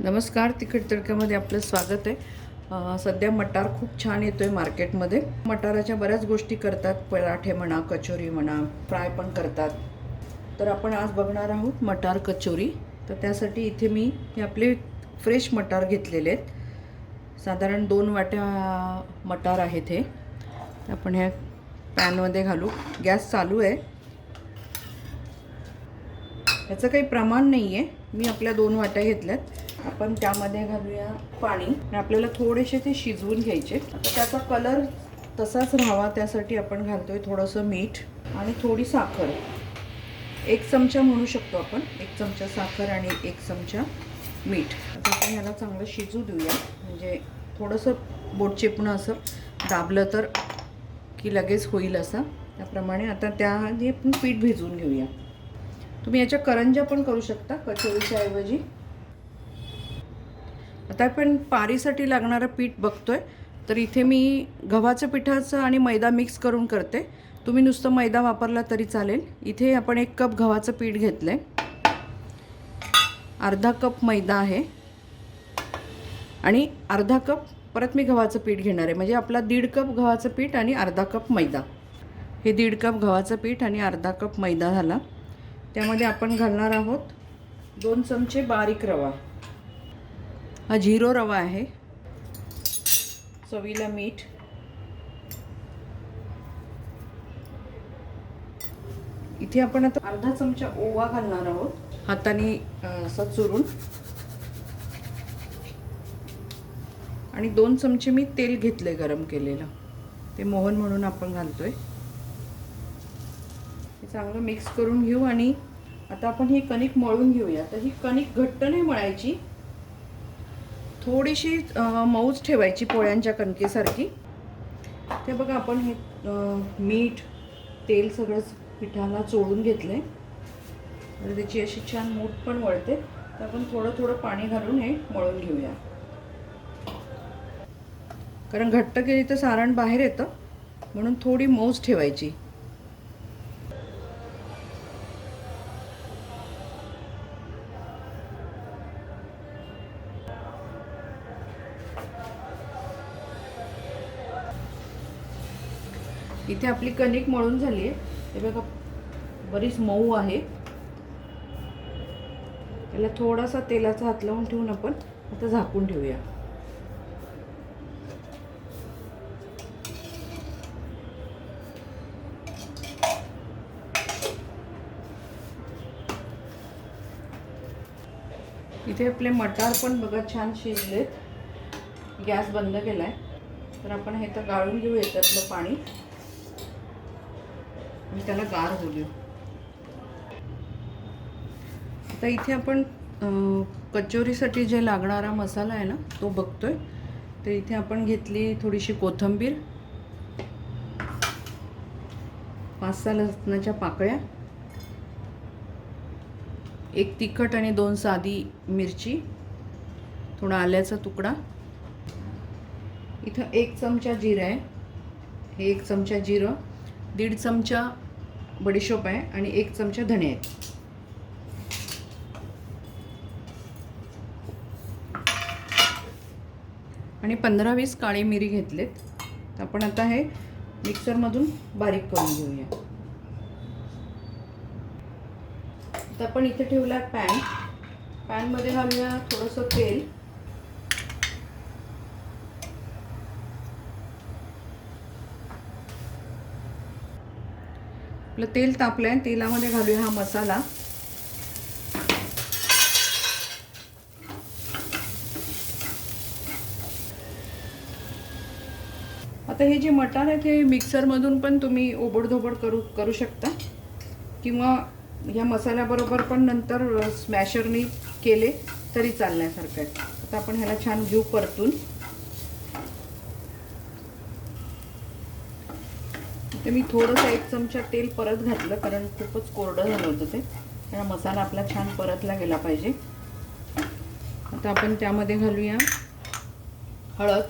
नमस्कार, तिखट तडक्यामध्ये आपलं स्वागत आहे। सध्या मटार खूप छान येतोय मार्केटमध्ये। मटाराच्या बऱ्याच गोष्टी करतात, पराठे म्हणा, कचोरी म्हणा, फ्राय पण करतात। तर आपण आज बघणार आहोत मटार कचोरी। तर त्यासाठी इथे मी हे आपले फ्रेश मटार घेतलेले आहेत। साधारण 2 वाट्या मटार आहेत हे। आपण ह्या पॅनमध्ये घालू। गॅस चालू आहे। याचं काही प्रमाण नाही आहे, मी आपल्या 2 वाट्या घेतल्यात। आपण त्यामध्ये घालूया पाणी आणि आपल्याला थोडेसे ते शिजवून घ्यायचे। आता त्याचा कलर तसाच राहावा त्यासाठी आपण घालतोय थोडंसं मीठ आणि थोडी साखर। 1 चमचा म्हणू शकतो आपण, 1 चमचा साखर आणि 1 चमचा मीठ। आता आपण ह्याला चांगलं शिजू देऊया, म्हणजे थोडंसं बोट चेपणं असं दाबलं तर की लगेच होईल असं। त्याप्रमाणे आता त्याआधी आपण पीठ भिजवून घेऊया। तुम्ही याच्या करंज्या पण करू शकता कचोरीच्या ऐवजी। आता आपण पारीसाठी लागणारं पीठ बघतोय। तर इथे मी गव्हाच्या पिठाचं आणि मैदा मिक्स करून करते। तुम्ही नुसतं मैदा वापरला तरी चालेल। इथे आपण 1 कप गव्हाचं पीठ घेतलंय, अर्धा कप मैदा आहे आणि अर्धा कप परत मी गव्हाचं पीठ घेणार आहे। म्हणजे आपला 1.5 कप गव्हाचं पीठ आणि अर्धा कप मैदा। हे 1.5 कप गव्हाचं पीठ आणि अर्धा कप मैदा झाला। त्यामध्ये आपण घालणार आहोत 2 चमचे बारीक रवा। हा झिरो रवा आहे। चवीला मीठ, इथे आपण आता अर्धा चमचा ओवा घालणार आहोत, हाताने असं चुरून। आणि 2 चमचे मी तेल घेतले गरम केलेलं, ते मोहन म्हणून आपण घालतोय। हे चांगलं मिक्स करून घेऊ आणि आता आपण ही कणिक मळून घेऊया। तर ही कणिक घट्ट नाही मळायची, थोडीशी मऊच ठेवायची, पोळ्यांच्या कणकेसारखी। ते बघा आपण हे मीठ तेल सगळंच पिठाला चोळून घेतलंय, तर त्याची अशी छान मूठ पण वळते। तर आपण थोडं थोडं पाणी घालून हे मळून घेऊया, कारण घट्ट केली तर सारण बाहेर येतं, म्हणून थोडी मऊच ठेवायची। इथे आपली कणिक मळून झाली आहे, हे बघा बरीच मऊ आहे। त्याला थोडासा तेलाचा हात लावून ठेवून आपण आता झाकून ठेवूया। इथे आपले मटार पण बघा छान शिजलेत। गॅस बंद केलाय, तर आपण हे तर गाळून घेऊ याच्यातलं पाणी आणि त्याला गार होऊ देऊ। आता इथे आपण कचोरीसाठी जे लागणारा मसाला आहे ना तो बघतोय। तर इथे आपण घेतली थोडीशी कोथिंबीर, 5-6 लसणाच्या पाकळ्या, 1 तिखट आणि 2 साधी मिरची, थोडा आल्याचा तुकडा। इथं 1 चमचा जिरं आहे, हे 1 चमचा जिरं, 1.5 चमचा बडीशोप आहे आणि 1 चमचा धणे आहेत। आणि 15-20 काळी मिरी घेतलेत। तर आपण आता हे मिक्सरमधून बारीक करून घेऊया। आता आपण इथे ठेवला पॅन, पॅनमध्ये घालूया थोडंसं तेल। आपलं तेल तापलंय, तेलामध्ये घालूया हा मसाला। आता हे जे मटार आहे ते मिक्सरमधून पण तुम्ही ओबडधोबड करू शकता, किंवा या मसाल्याबरोबर पण नंतर स्मॅशरनी केले तरी चालण्यासारखं आहे। आता आपण ह्याला छान घेऊ परतून। ते मी थोडंसं 1 चमचा तेल परत घातलं, कारण खूपच कोरडं झालं होतं ते, त्याला मसाला आपला छान परतला गेला पाहिजे। आता आपण त्यामध्ये घालूया हळद,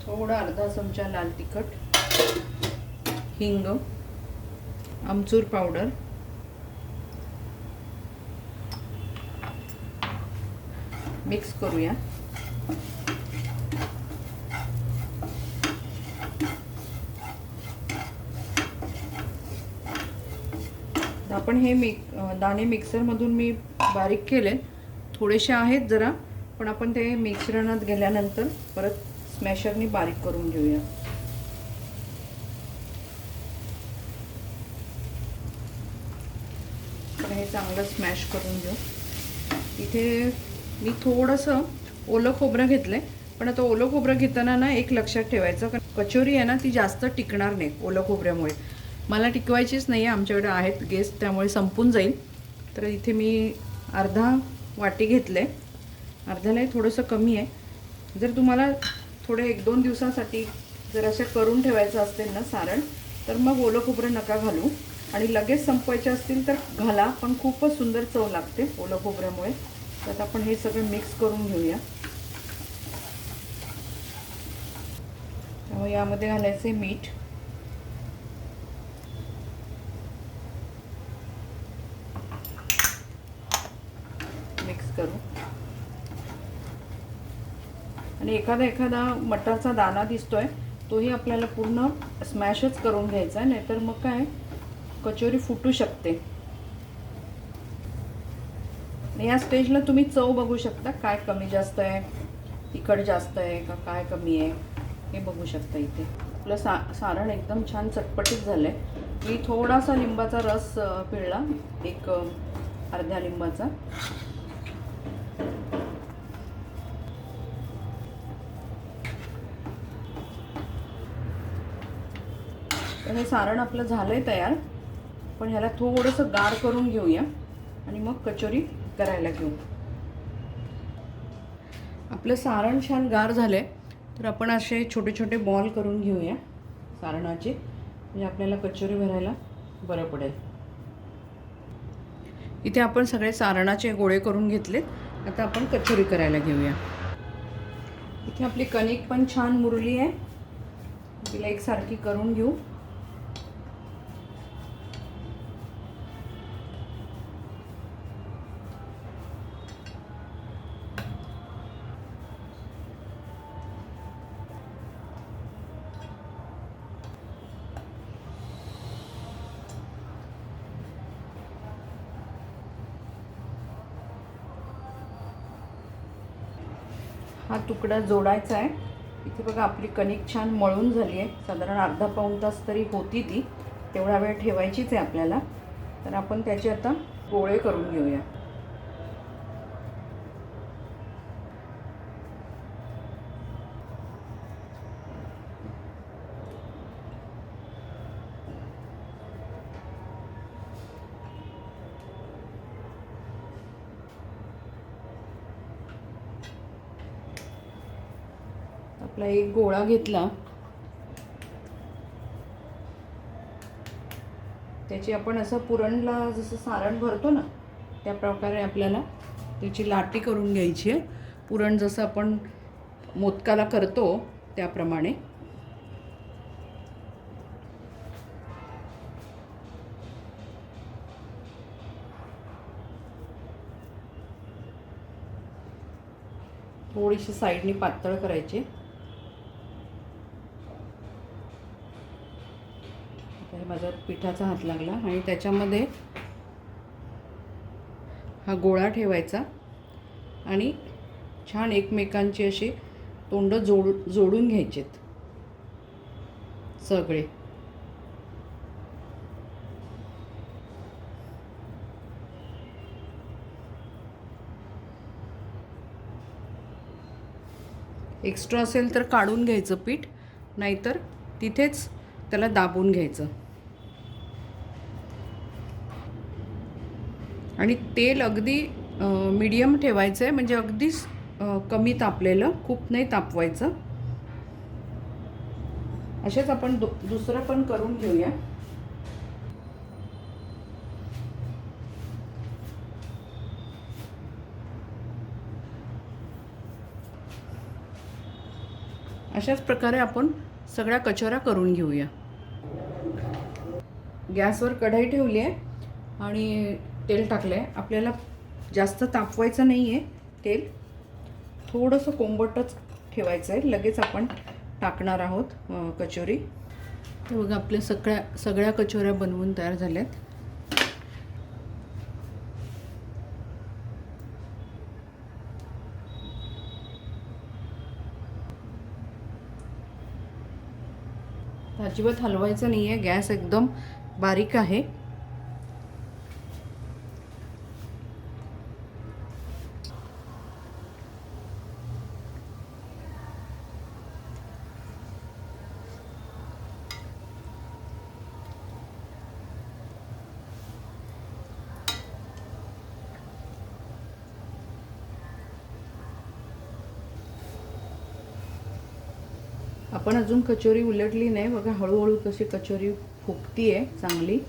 थोडा अर्धा चमचा लाल तिखट, हिंग, आमचूर पावडर, मिक्स करूया. आपण हे दाणे मिक्सरमधून मी बारीक केले, थोडेसे आहेत जरा, पण आपण ते मिश्रणात गेल्यानंतर परत स्मॅशरनी बारीक करून घेऊया. तर हे चांगलं स्मॅश करून घेऊ. इथे मी थोडंसं ओलं खोबरं घेतलंय, पण आता ओलं खोबरं घेताना ना एक लक्षात ठेवायचं, कारण कचोरी आहे ना ती जास्त टिकणार नाही ओलं खोबऱ्यामुळे. मला टिकवायचीच नाही आहे, आमच्याकडे आहेत गेस्ट, त्यामुळे संपून जाईल. तर इथे मी अर्धा वाटी घेतले, अर्ध्यालाही थोडंसं कमी आहे. जर तुम्हाला थोडे 1-2 दिवसासाठी जर असे करून ठेवायचं असेल ना सारण, तर मग ओलं खोबरं नका घालू, आणि लगेच संपवायचे असतील तर घाला, पण खूपच सुंदर चव लागते ओलं खोबऱ्यामुळे. तर आता आपण हे सगळं मिक्स करून घेऊया. त्यामुळे यामध्ये घालायचे मीठ, मिक्स करू. आणि एखादा मटारचा दाणा दिसतोय तोही आपल्याला पूर्ण स्मॅशच करून घ्यायचा आहे, नाहीतर मग काय कचोरी फुटू शकते. या स्टेजला तुम्ही चव बघू शकता, काय कमी जास्त आहे, तिखट जास्त आहे का काय कमी आहे हे बघू शकता. इथे आपलं सारण एकदम छान चटपटीत झालं आहे. मी थोडासा लिंबाचा रस पिळला, एक अर्ध्या लिंबाचा. तर हे सारण आपलं झालंय तयार, पण ह्याला थोडंसं गार करून घेऊया आणि मग कचोरी करायला घेऊ. आपलं सारण छान गार झालंय, तर आपण असे छोटे छोटे बॉल करून घेऊया सारणाचे, म्हणजे आपल्याला कचोरी भरायला बरं पडेल. इथे आपण सगळे सारणाचे गोळे करून घेतलेत. आता आपण कचोरी करायला घेऊया. इथे आपली कणिक पण छान मुरली आहे, तिला एकसारखी करून घेऊ. हा तुकडा जोडायचा आहे. इथे बघा आपली कणिक छान मळून झाली आहे, साधारण अर्धा पाऊण तास तरी होती ती, तेवढा वेळ ठेवायचीच आहे आपल्याला. तर आपण त्याचे आता गोळे करून घेऊया. आपला एक गोळा घेतला, त्याची आपण असं पुरणला जसं सारण भरतो ना त्या प्रकारे आपल्याला त्याची लाटी करून घ्यायची आहे. पुरण जसं आपण मोदकाला करतो त्याप्रमाणे. थोडीशी साईडनी पातळ करायची. माझा पिठाचा हात लागला आणि त्याच्यामध्ये हा गोळा ठेवायचा आणि छान एकमेकांची अशी तोंड जोडून घ्यायचेत सगळे. एक्स्ट्रा असेल तर काढून घ्यायचं पीठ, नाहीतर तिथेच त्याला दाबून घ्यायचं. आणि तेल अगदी मीडियम ठेवायचं आहे, म्हणजे अगदीच कमी तापलेलं, खूप नाही तापवायचं. असेच आपण दुसरं पण करून घेऊया. अशाच प्रकारे आपण सगळ्या कचोऱ्या करून घेऊया. गॅसवर कढई ठेवली आहे आणि तेल टाकलं आहे. आपल्याला जास्त तापवायचं नाही आहे तेल, थोडंसं कोंबटच ठेवायचं आहे. लगेच आपण टाकणार आहोत कचोरी. हे बघा आपल्या सगळ्या कचोऱ्या बनवून तयार झाल्यात. अजिबात हलवायचं नाही आहे. गॅस एकदम बारीक आहे. आपण अजून कचोरी उलटली नाही बघा. हळूहळू कशी कचोरी फुगती आहे चांगली.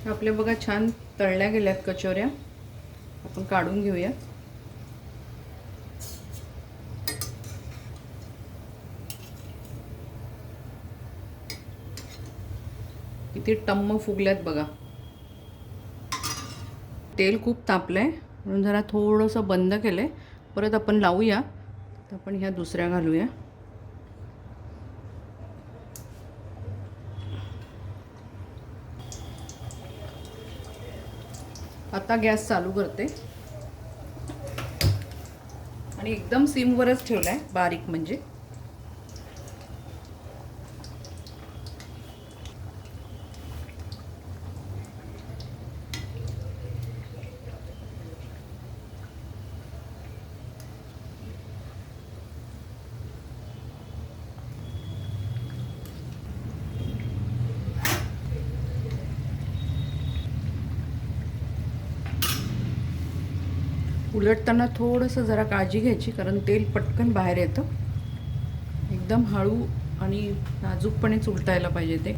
आपल्या बघा छान तळल्या गेल्यात कचोऱ्या. आपण काढून घेऊया. किती टम्म फुगल्यात बघा. तेल खूप तापलंय म्हणून जरा थोडंसं बंद केलंय. परत आपण लावूया. तर आपण ह्या दुसऱ्या घालूया. आता गॅस चालू करते आणि एकदम सिमवरच ठेवलाय, बारीक म्हणजे. उलटताना थोडंसं जरा काळजी घ्यायची, कारण तेल पटकन बाहेर येतं. एकदम हळू आणि नाजूकपणेच उलटायला पाहिजे ते.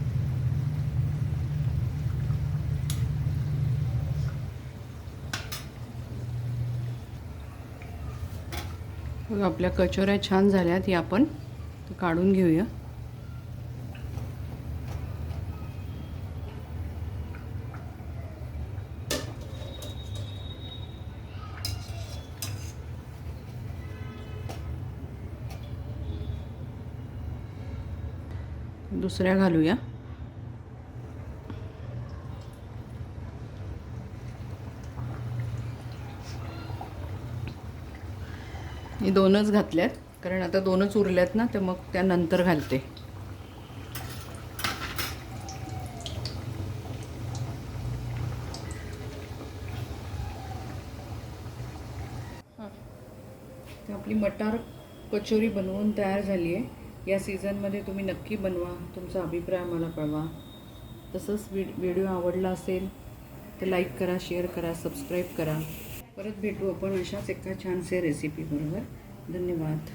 बघा आपल्या कचोऱ्या छान झाल्यात. ही आपण काढून घेऊया. दुसऱ्या घालूया. मी दोनच घातल्यात, कारण आता दोनच उरल्यात ना, तर मग त्यानंतर घालते. आपली मटार कचोरी बनवून तयार झाली आहे. या सीझनमध्ये तुम्ही नक्की बनवा. तुमचा अभिप्राय मला कळवा. तसंच व्हिडिओ आवडला असेल तर लाईक करा, शेअर करा, सबस्क्राईब करा. परत भेटू आपण अशाच एका छानशा रेसिपीबरोबर. धन्यवाद.